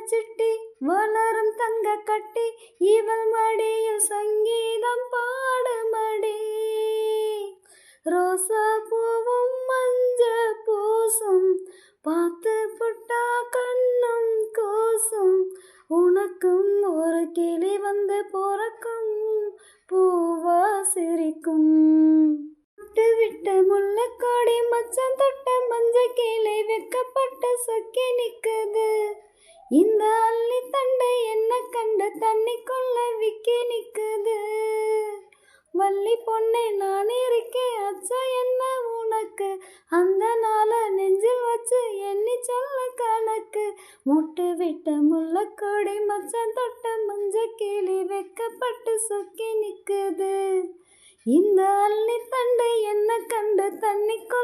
City வளரும் தங்க கட்டி இவள் மடியில் சங்கீதம் பாடுமடி. ரோசா பூவும் மஞ்ச பூசும் பார்த்து புட்டா கண்ணும் கூசும். உனக்கும் ஒரு கிளி வந்து பொறக்கும் பூவா சிரிக்கும். விட்ட முள்ளக்கோடி மச்சம் தொட்ட மஞ்ச கிளி வெக்கப்பட்டு சொக்கி நிக்குது. இந்த அள்ளி தண்டை என்ன கண்டு தண்ணிக்குள்ள விக்கி நிக்குது. வள்ளி பொண்ணே நான் இருக்கேன் அச்சா என்ன உனக்கு. அந்த நாள நெஞ்சில் வச்சு எண்ணி சொல்ல கணக்கு. முட்டு விட்ட முள்ளக்கோடி மச்சம் தொட்ட மஞ்ச கிளி வெக்கப்பட்டு சொக்கி நிக்குது. இந்த அள்ளி தண்டை என்ன கண்டு தண்ணிக்குள்ள